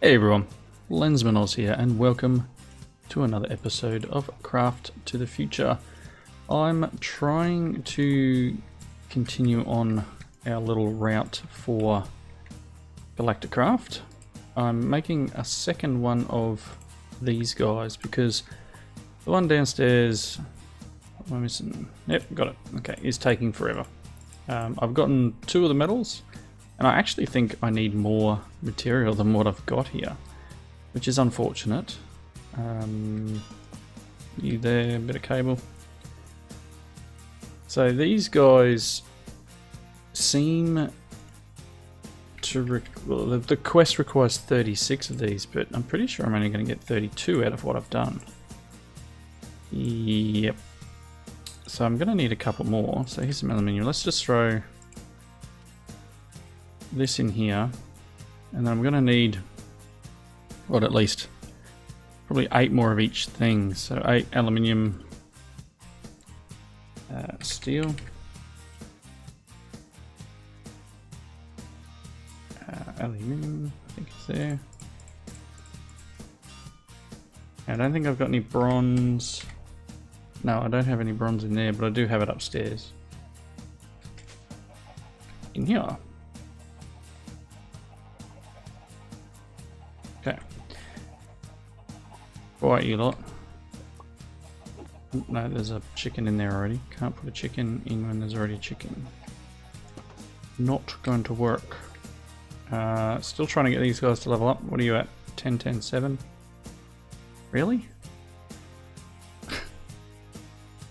Hey everyone, Lensman Oz here and welcome to another episode of Craft to the Future. I'm trying to continue on our little route for Galacticraft. I'm making a second one of these guys because the one downstairs, what am I missing? Yep, got it. Okay, is taking forever. I've gotten 2 of the metals. And I actually think I need more material than what I've got here, which is unfortunate. You there, bit of cable. So these guys seem to... well, the quest requires 36 of these, but I'm pretty sure I'm only going to get 32 out of what I've done. Yep. So I'm going to need a couple more. So here's some aluminium. Let's just throw this in here, and then I'm going to need, what, at least probably 8 more of each thing. So 8 aluminium, steel, aluminium, I think it's there. I don't think I've got any bronze. No, I don't have any bronze in there, but I do have it upstairs. In here. Okay. Right, you lot. No, there's a chicken in there already. Can't put a chicken in when there's already a chicken. Not going to work. Still trying to get these guys to level up. What are you at? 10, 10, 7? Really?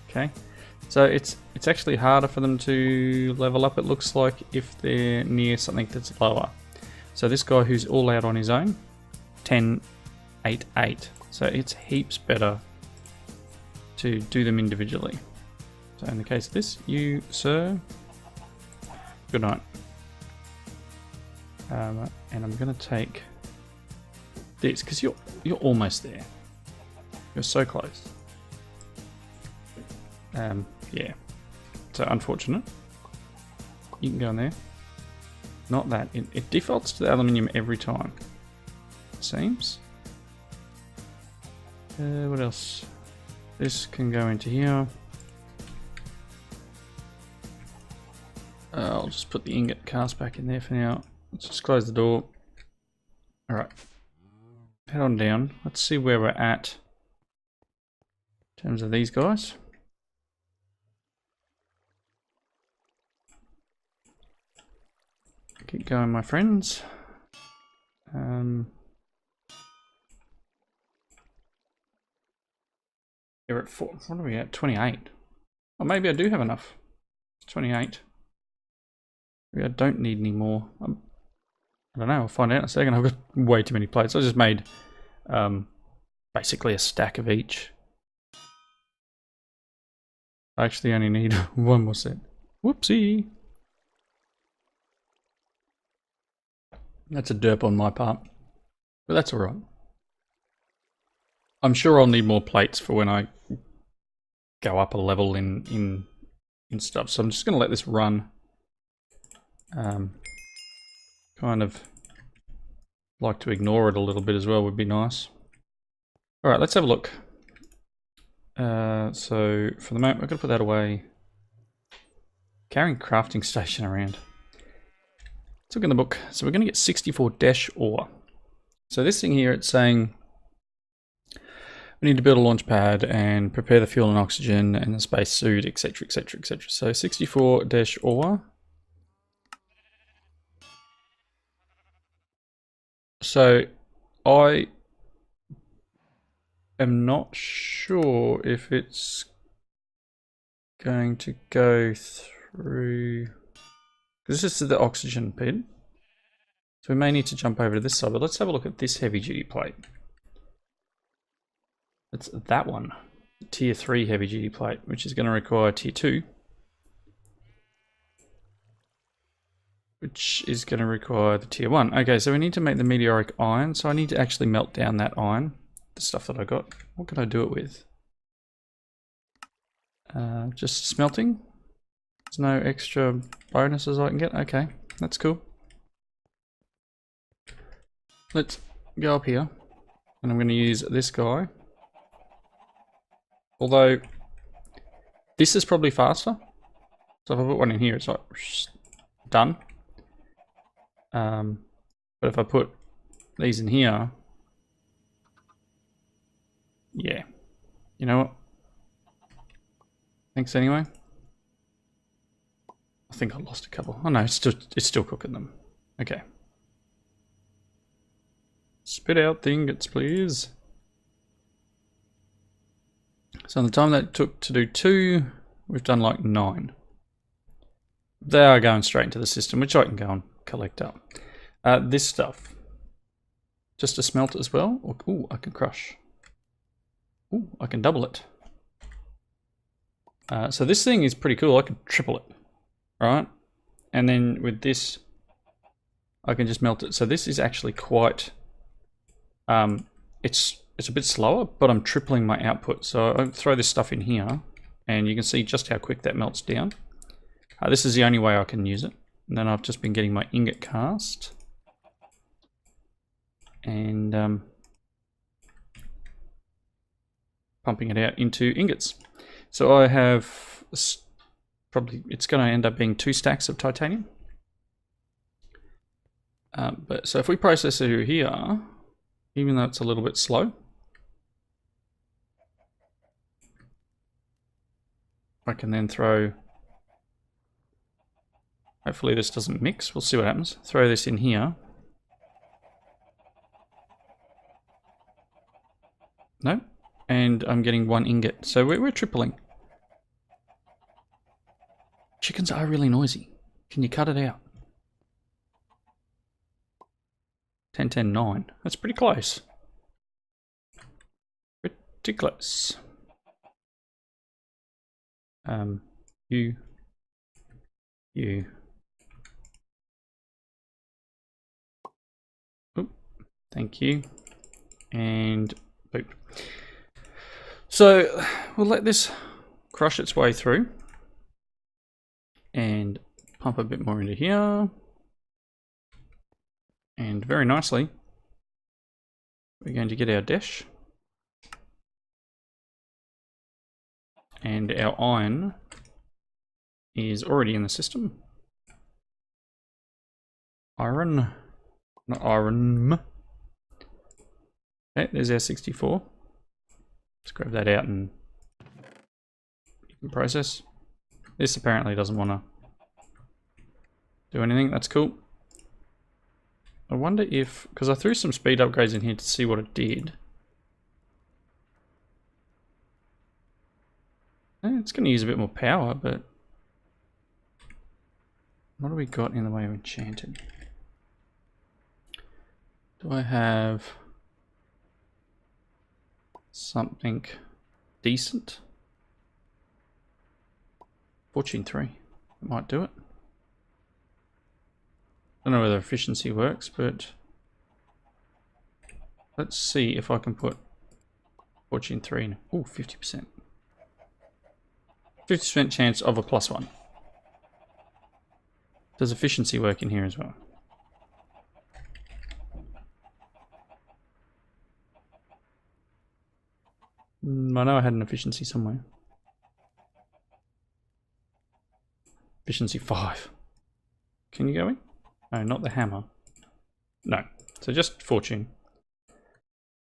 Okay. So it's actually harder for them to level up, it looks like, if they're near something that's lower. So this guy who's all out on his own, 10, 8, 8. So it's heaps better to do them individually. So in the case of this, you, sir, good night. And I'm going to take this because you're almost there. You're so close. Yeah. So unfortunate. You can go in there. Not that. It defaults to the aluminium every time. Seems. What else? This can go into here. I'll just put the ingot cast back in there for now. Let's just close the door. Alright. Head on down. Let's see where we're at in terms of these guys. Keep going, my friends. You're at 4. What are we at? 28. Or maybe I do have enough. 28. Maybe I don't need any more. I don't know. I'll find out in a second. I've got way too many plates. I just made basically a stack of each. I actually only need 1 more set. Whoopsie. That's a derp on my part. But that's alright. I'm sure I'll need more plates for when I go up a level in stuff. So I'm just going to let this run. Kind of like to ignore it a little bit as well would be nice. Alright, let's have a look. So for the moment, I've got to put that away. Carrying crafting station around. Let's look in the book. So we're going to get 64 dash ore. So this thing here, it's saying we need to build a launch pad and prepare the fuel and oxygen and the space suit, etc, etc, etc. So 64 dash ore. So I am not sure if it's going to go through, because this is the oxygen pit. So we may need to jump over to this side, but let's have a look at this heavy duty plate. It's that one, tier 3 heavy duty plate, which is going to require tier 2. Which is going to require the tier 1. Okay, so we need to make the meteoric iron, so I need to actually melt down that iron, the stuff that I got. What can I do it with? Just smelting? There's no extra bonuses I can get? Okay, that's cool. Let's go up here and I'm going to use this guy. Although this is probably faster. So if I put one in here, it's like done. But if I put these in here, yeah. You know what? Thanks anyway. I think I lost a couple. Oh no, it's still cooking them. Okay. Spit out the ingots, please. So in the time that it took to do 2, we've done like 9. They are going straight into the system, which I can go and collect up. This stuff. Just to smelt as well. Ooh, I can crush. Ooh, I can double it. So this thing is pretty cool. I can triple it. Right? And then with this, I can just melt it. So this is actually quite... it's a bit slower, but I'm tripling my output. So I throw this stuff in here, and you can see just how quick that melts down. This is the only way I can use it. And then I've just been getting my ingot cast. And pumping it out into ingots. So I have probably, it's going to end up being 2 stacks of titanium. But so if we process it here, even though it's a little bit slow, I can then throw, hopefully this doesn't mix, we'll see what happens. Throw this in here. No, and I'm getting 1 ingot. So we're tripling. Chickens are really noisy. Can you cut it out? 10, 10, 9. That's pretty close. Pretty close. You. Oop, thank you. And boop. So we'll let this crush its way through and pump a bit more into here. And very nicely, we're going to get our dash. And our iron is already in the system. Iron, not iron. Okay, there's our 64. Let's grab that out and process. This apparently doesn't want to do anything. That's cool. I wonder if, because I threw some speed upgrades in here to see what it did. It's going to use a bit more power, but what do we got in the way of enchanted? Do I have something decent? Fortune 3. It might do it. I don't know whether efficiency works, but let's see if I can put Fortune 3 in. Ooh, 50%. 50% chance of a +1. Does efficiency work in here as well? I know I had an efficiency somewhere. Efficiency 5. Can you go in? No, not the hammer. No. So just fortune.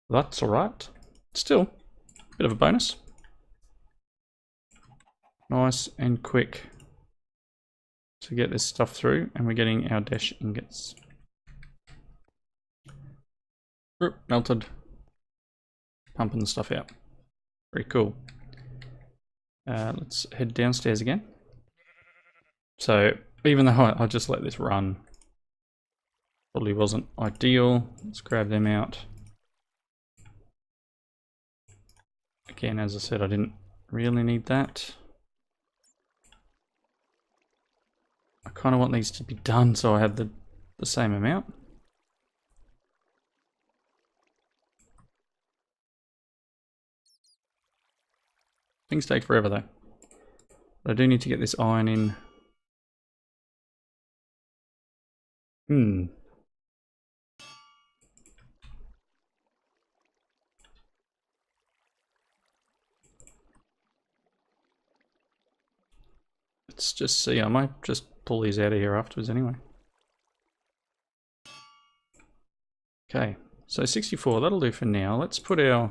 That's alright. Still, bit of a bonus. Nice and quick to get this stuff through, and we're getting our dash ingots. Melted. Pumping the stuff out. Very cool. Let's head downstairs again. So even though I just let this run, probably wasn't ideal. Let's grab them out. Again, as I said, I didn't really need that. I kind of want these to be done so I have the same amount. Things take forever though. But I do need to get this iron in. let's just see. I might just pull these out of here afterwards anyway. Okay, so 64, that'll do for now. Let's put our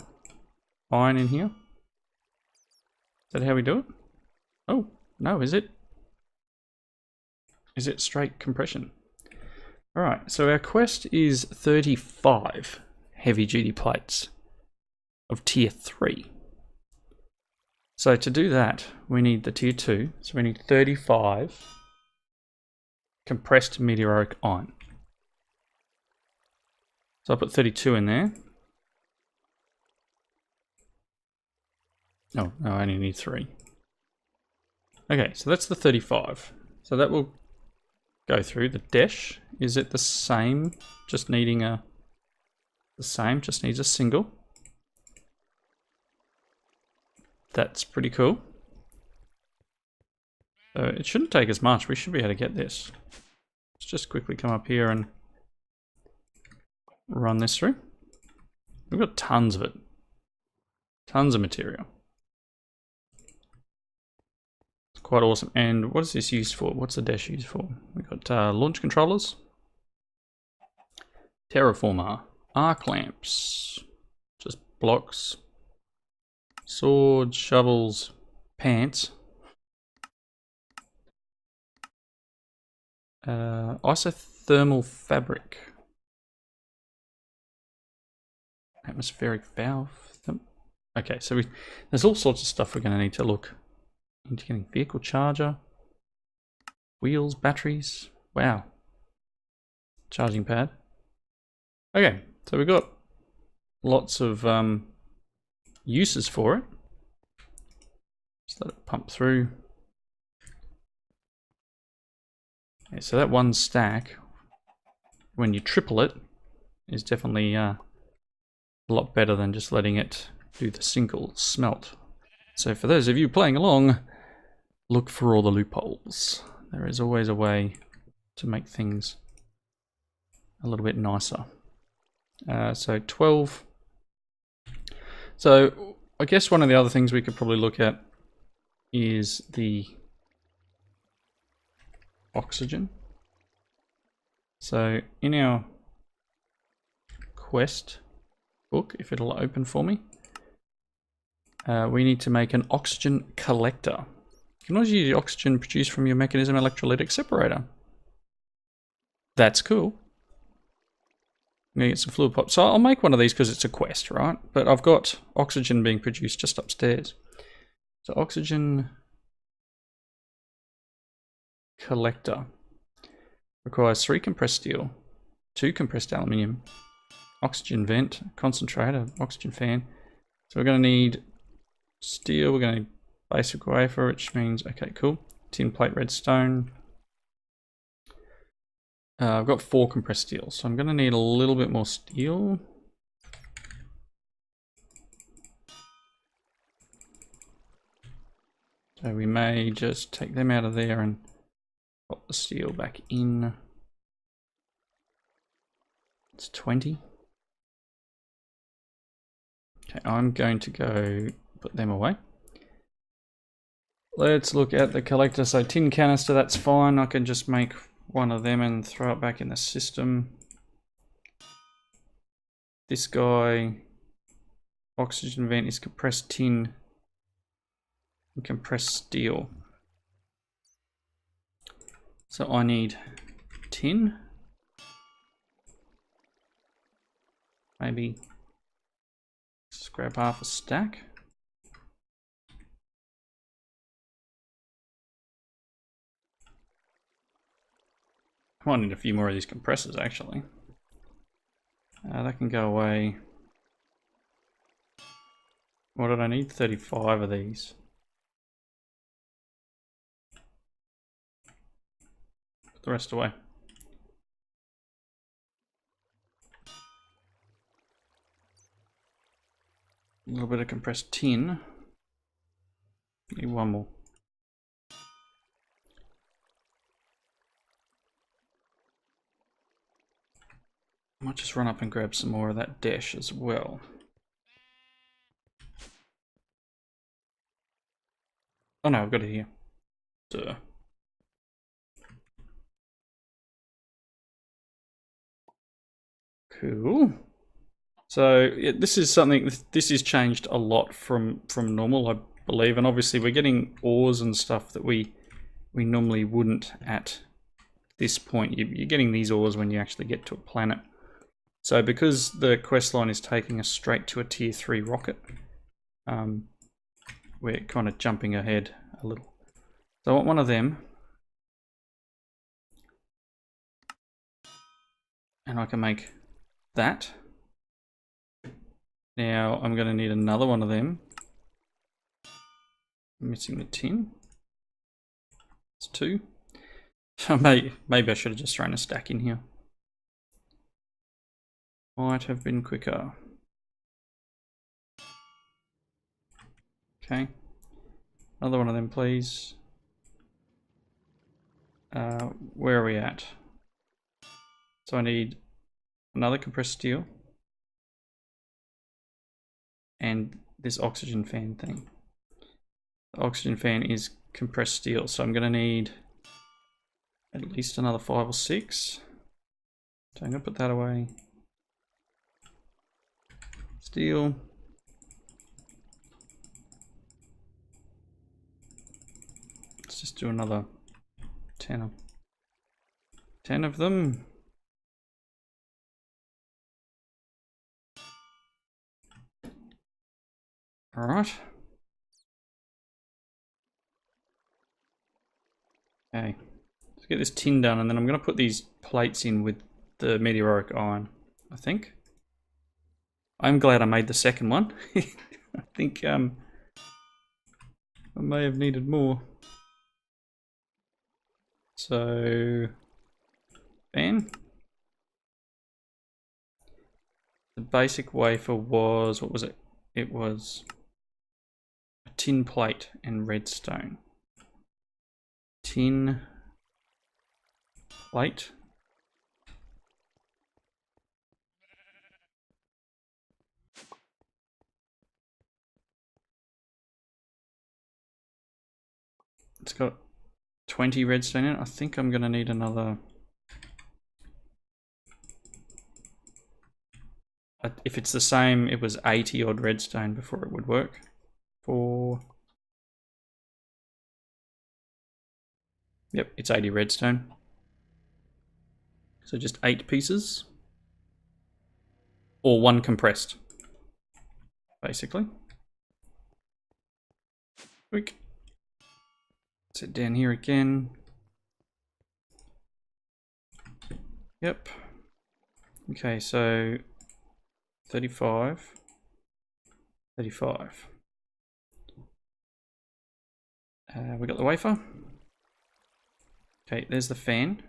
iron in here. Is that how we do it? Oh, no, is it? Is it straight compression? Alright, so our quest is 35 heavy duty plates of tier 3. So to do that, we need the tier 2. So we need 35 compressed meteoric iron. So I'll put 32 in there. Oh, no, I only need 3. Okay, so that's the 35. So that will go through. The dash, is it the same? Just needing the same, just needs a single. That's pretty cool. So it shouldn't take as much. We should be able to get this. Let's just quickly come up here and run this through. We've got tons of it. Tons of material. It's quite awesome. And what is this used for? What's the dash used for? We've got launch controllers, terraformer, arc lamps, just blocks, swords, shovels, pants, isothermal fabric, atmospheric valve. Okay, so there's all sorts of stuff we're going to need to look into getting. Vehicle charger, wheels, batteries. Wow. Charging pad. Okay, so we've got lots of uses for it. Just let it pump through. Okay, so that one stack, when you triple it, is definitely a lot better than just letting it do the single smelt. So for those of you playing along, look for all the loopholes. There is always a way to make things a little bit nicer. So 12. So I guess one of the other things we could probably look at is the oxygen. So in our quest book, if it'll open for me, we need to make an oxygen collector. You can always use the oxygen produced from your mechanism electrolytic separator. That's cool. I'm going to get some fluid pop. So I'll make one of these because it's a quest, right? But I've got oxygen being produced just upstairs. So oxygen collector requires 3 compressed steel, 2 compressed aluminium, oxygen vent, concentrator, oxygen fan. So we're going to need steel, we're going to need basic wafer, which means, okay, cool. Tin plate redstone. I've got 4 compressed steel, so I'm going to need a little bit more steel. So we may just take them out of there and pop the steel back in. It's 20. Okay, I'm going to go put them away. Let's look at the collector. So tin canister, that's fine. I can just make one of them and throw it back in the system. This guy, oxygen vent, is compressed tin and compressed steel. So I need tin. Maybe just grab half a stack. I might need a few more of these compressors actually. That can go away. What did I need? 35 of these. Put the rest away. A little bit of compressed tin. Need one more. I might just run up and grab some more of that dash as well. Oh no, I've got it here. Duh. Cool. So this is something. This is changed a lot from normal, I believe, and obviously we're getting ores and stuff that we normally wouldn't at this point. You're getting these ores when you actually get to a planet. So because the quest line is taking us straight to a tier 3 rocket, we're kind of jumping ahead a little. So I want one of them. And I can make that. Now I'm going to need another one of them. I'm missing the tin. It's 2. So maybe I should have just thrown a stack in here. Might have been quicker. Okay. Another one of them, please. Where are we at? So I need another compressed steel. And this oxygen fan thing. The oxygen fan is compressed steel, so I'm going to need at least another 5 or 6. So I'm going to put that away. Steel. Let's just do another 10 of them. All right. Okay. Let's get this tin done, and then I'm going to put these plates in with the meteoric iron, I think. I'm glad I made the second one. I think I may have needed more. So, fan. The basic wafer was, what was it? It was a tin plate and redstone. Tin plate. It's got 20 redstone in it. I think I'm going to need another. If it's the same, it was 80 odd redstone before it would work. Yep, it's 80 redstone. So just 8 pieces. Or 1 compressed. Basically. Quick. Sit down here again. Yep. Okay, so 35. 35. We got the wafer. Okay, there's the fan.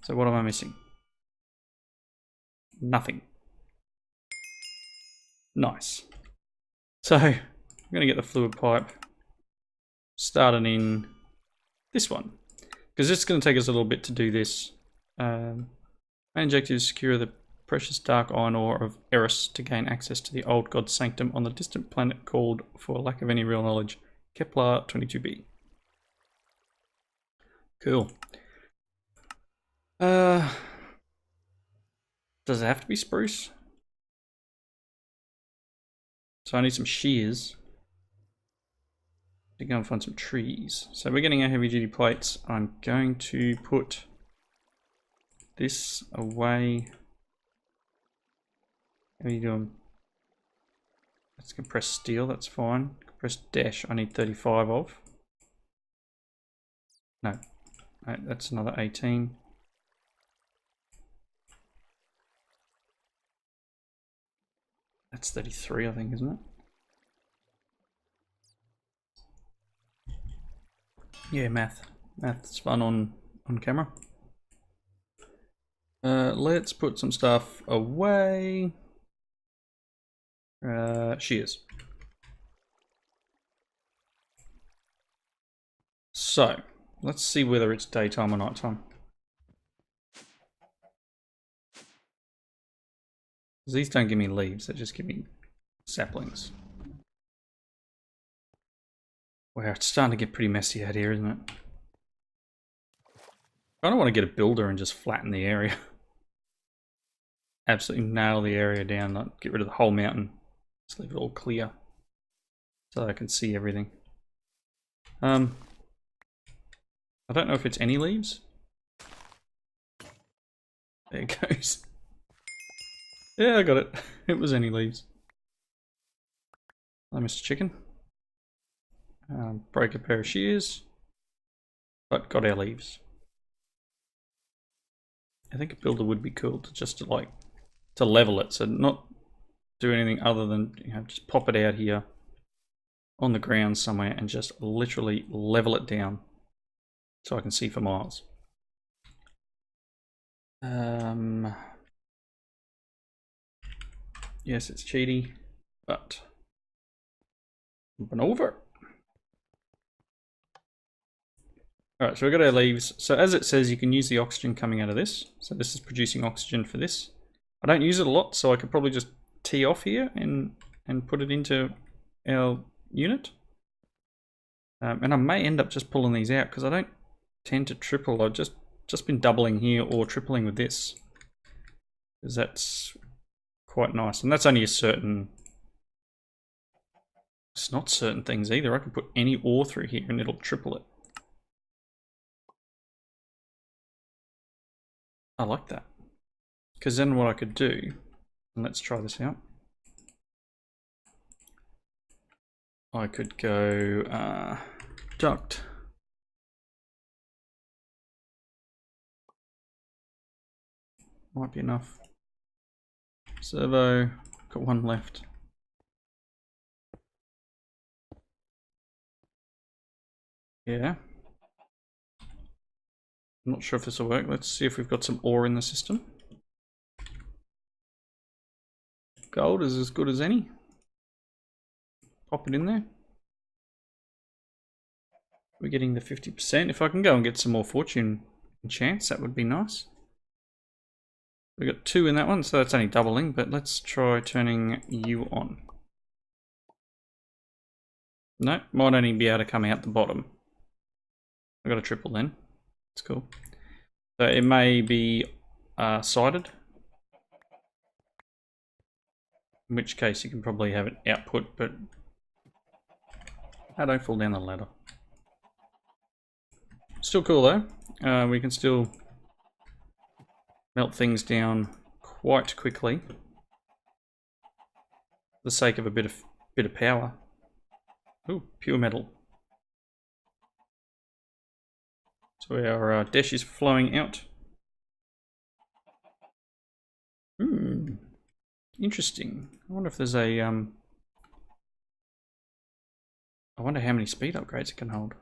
So what am I missing? Nothing. Nice. So I'm going to get the fluid pipe started in this one, because it's going to take us a little bit to do this. Main objective is secure the precious dark iron ore of Eris to gain access to the old god's sanctum on the distant planet called, for lack of any real knowledge, Kepler 22b. Cool. Does it have to be spruce? So I need some shears to go and find some trees. So we're getting our heavy duty plates. I'm going to put this away. How are you doing? That's compressed steel, that's fine. Compressed dash, I need 35 of. No, that's another 18. That's 33, I think, isn't it? Yeah, math's fun on camera. Let's put some stuff away. Shears. So let's see whether it's daytime or nighttime. These don't give me leaves, they just give me saplings. Wow, it's starting to get pretty messy out here, isn't it? I don't want to get a builder and just flatten the area. absolutely nail the area down, like get rid of the whole mountain. Just leave it all clear so I can see everything. I don't know if it's any leaves. There it goes. Yeah, I got it. It was any leaves. Hi, Mr. Chicken. Broke a pair of shears, but got our leaves. I think a builder would be cool to just to level it, so not do anything other than, you know, just pop it out here on the ground somewhere and just literally level it down so I can see for miles. Yes, it's cheaty, but moving over. Alright, so we've got our leaves. So as it says, you can use the oxygen coming out of this. So this is producing oxygen for this. I don't use it a lot, so I could probably just tee off here and put it into our unit. And I may end up just pulling these out because I don't tend to triple. I've just been doubling here or tripling with this, because that's quite nice. And that's only a certain... It's not certain things either. I can put any ore through here and it'll triple it. I like that. Because then what I could do, and let's try this out. I could go duct. Might be enough. Servo, got one left. Yeah. I'm not sure if this will work. Let's see if we've got some ore in the system. Gold is as good as any. Pop it in there. We're getting the 50%. If I can go and get some more fortune enchants, that would be nice. We got 2 in that one, so that's only doubling, but let's try turning you on. No, might only be able to come out the bottom. I got a triple then. That's cool. So it may be sided. In which case you can probably have an output, but I don't fall down the ladder. Still cool though. We can still melt things down quite quickly for the sake of a bit of power. Ooh, pure metal. So our dash is flowing out. Interesting. I wonder if there's a I wonder how many speed upgrades it can hold.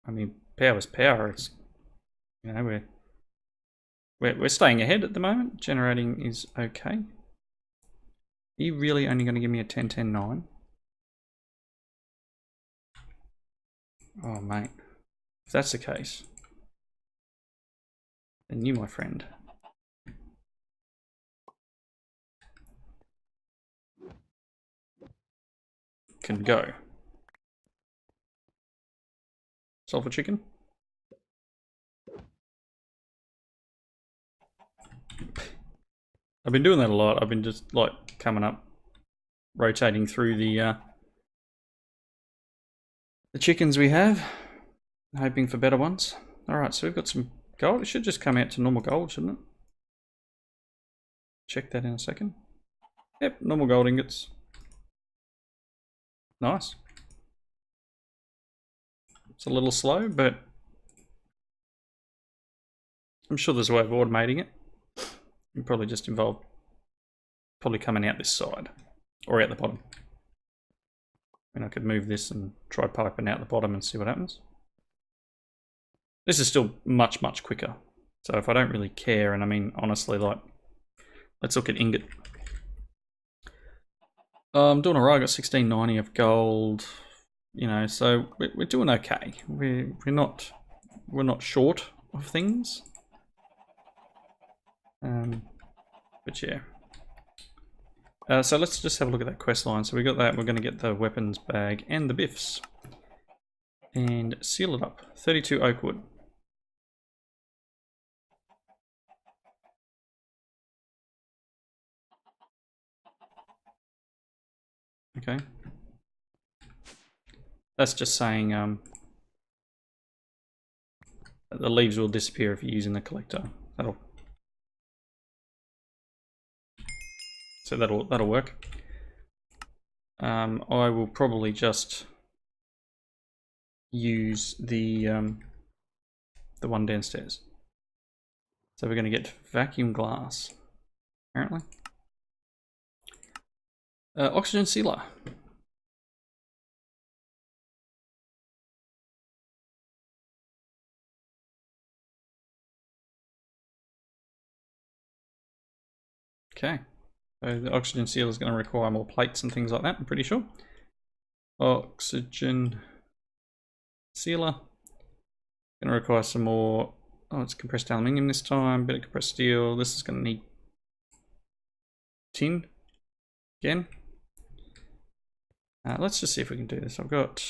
I mean, power's power. It's, you know, we're staying ahead at the moment. Generating is okay. Are you really only going to give me a 10-10-9? Oh mate, if that's the case, then you, my friend, can go. Sulfur chicken. I've been doing that a lot. I've been just like coming up, rotating through the chickens we have, hoping for better ones. Alright, so we've got some gold. It should just come out to normal gold, shouldn't it? Check that in a second. Yep, normal gold ingots. Nice. It's a little slow, but I'm sure there's a way of automating it. You probably just involve probably coming out this side or out the bottom. And I could move this and try piping out the bottom and see what happens. This is still much, much quicker. So if I don't really care, and I mean, honestly, like, let's look at ingot. I'm doing alright. I got 1690 of gold, you know, so we're doing okay. We're not short of things. But yeah. So let's just have a look at that quest line. So we got that. We're going to get the weapons bag and the biffs. And seal it up. 32 oak wood. Okay. That's just saying the leaves will disappear if you're using the collector. That'll work. I will probably just use the one downstairs. So we're going to get vacuum glass, apparently. Oxygen sealer. Okay. So the oxygen sealer is going to require more plates and things like that, I'm pretty sure. Oxygen sealer. Going to require some more. Oh, it's compressed aluminium this time, bit of compressed steel. This is going to need tin again. Let's just see if we can do this. I've got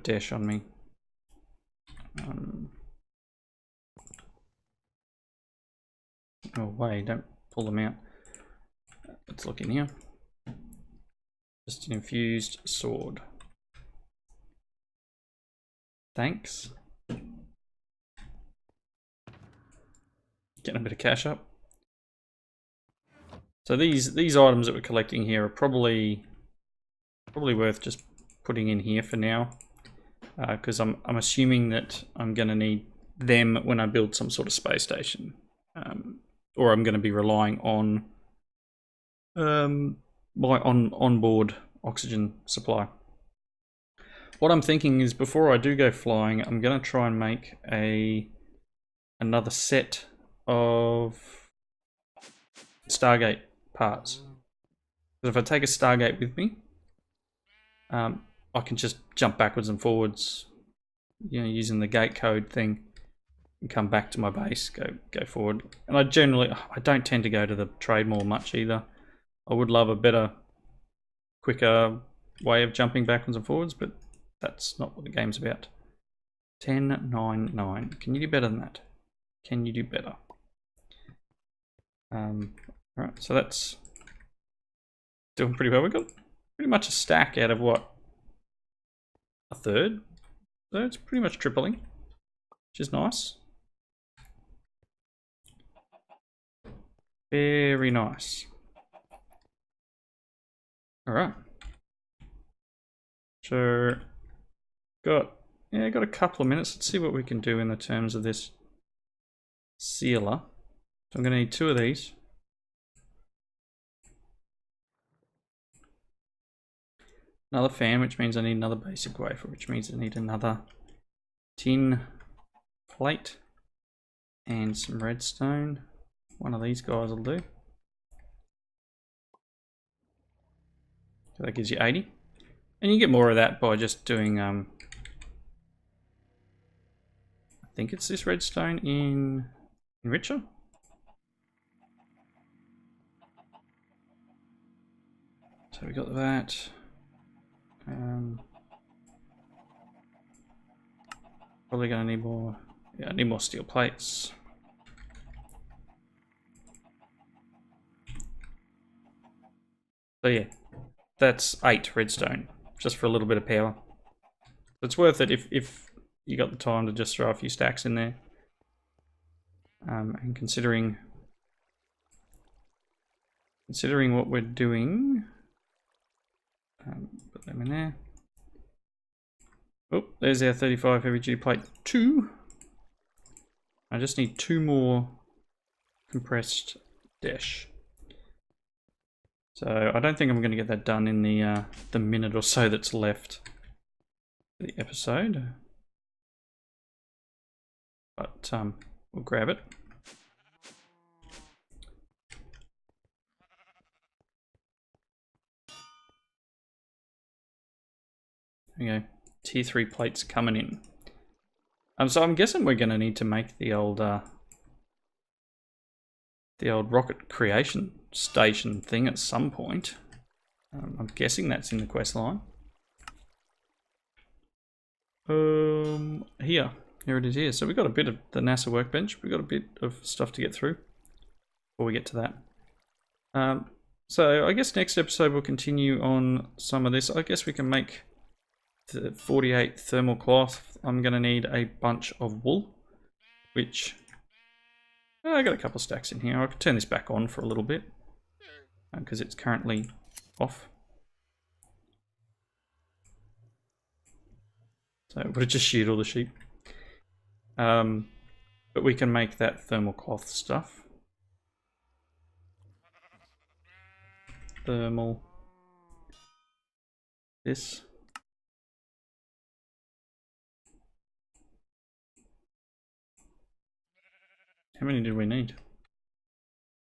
dash on me. Oh, wait, don't pull them out. Let's look in here. Just an infused sword. Thanks. Getting a bit of cash up. So these items that we're collecting here are probably worth just putting in here for now, because I'm assuming that I'm going to need them when I build some sort of space station, or I'm going to be relying on my onboard oxygen supply. What I'm thinking is before I do go flying, I'm going to try and make another set of Stargate parts. But if I take a Stargate with me, I can just jump backwards and forwards, you know, using the gate code thing, and come back to my base, go forward. And I don't tend to go to the trade mall much either. I would love a better, quicker way of jumping backwards and forwards, but that's not what the game's about. 10, 9, 9. Can you do better than that? Can you do better? Alright, so that's doing pretty well. We've got pretty much a stack out of what? A third? So it's pretty much tripling, which is nice. Very nice. Alright. So got a couple of minutes. Let's see what we can do in the terms of this sealer. So I'm going to need 2 of these. Another fan, which means I need another basic wafer, which means I need another tin plate and some redstone. One of these guys will do. So that gives you 80. And you get more of that by just doing, I think it's this redstone in Enricher. So we got that. Probably gonna need more. Yeah, I need more steel plates. So yeah, that's 8 redstone, just for a little bit of power. It's worth it if you got the time to just throw a few stacks in there. And considering what we're doing, put them in there. Oh, there's our 35 heavy duty plate 2. I just need 2 more compressed dash. So I don't think I'm going to get that done in the minute or so that's left for the episode. But we'll grab it. Okay, tier 3 plates coming in. So I'm guessing we're going to need to make the old rocket creation station thing at some point. I'm guessing that's in the quest line. Here it is here. So we've got a bit of the NASA workbench. We've got a bit of stuff to get through before we get to that. So I guess next episode we'll continue on some of this. I guess we can make the 48 thermal cloth. I'm going to need a bunch of wool, which I got a couple stacks in here. I could turn this back on for a little bit because it's currently off. So it would have just sheared all the sheep. But we can make that thermal cloth stuff. Thermal. This. How many did we need?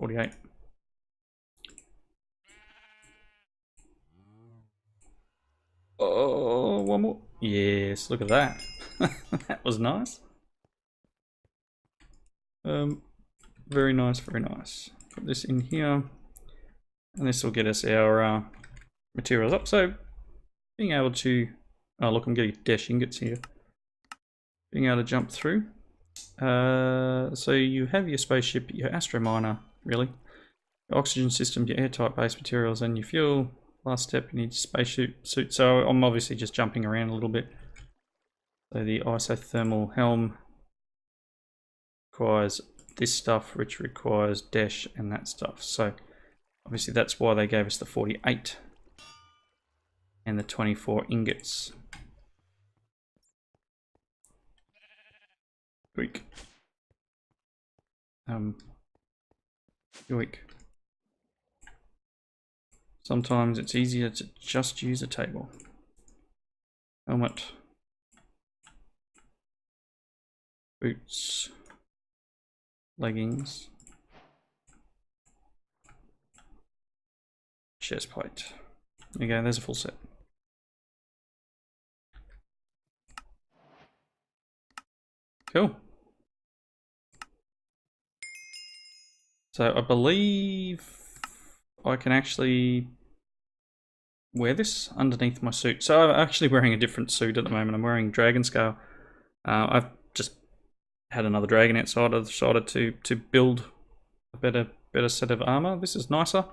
48. Oh, one more. Yes, look at that. That was nice. Very nice, very nice. Put this in here. And this will get us our materials up. So, being able to... Oh, look, I'm getting dash ingots here. Being able to jump through. So you have your spaceship, your astro miner, really. Your oxygen system, your airtight base materials, and your fuel. Last step, you need spacesuit. So I'm obviously just jumping around a little bit. So the isothermal helm requires this stuff, which requires dash and that stuff. So obviously that's why they gave us the 48 and the 24 ingots. Yoink. Yoink. Sometimes it's easier to just use a table. Helmet. Boots. Leggings. Chest plate. There you go, there's a full set. Cool. So I believe I can actually wear this underneath my suit. So I'm actually wearing a different suit at the moment. I'm wearing dragon scale. I've just had another dragon outside. I decided to build a better set of armor. This is nicer.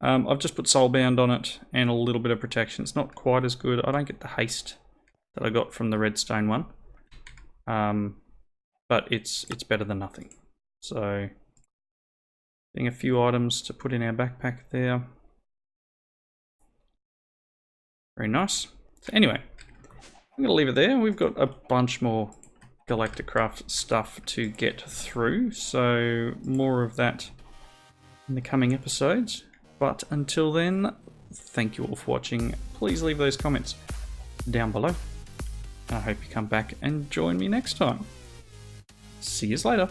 I've just put soulbound on it and a little bit of protection. It's not quite as good. I don't get the haste that I got from the redstone one. But it's better than nothing. So getting a few items to put in our backpack there. Very nice. So anyway, I'm going to leave it there. We've got a bunch more Galacticraft stuff to get through. So more of that in the coming episodes. But until then, thank you all for watching. Please leave those comments down below. I hope you come back and join me next time. See you later.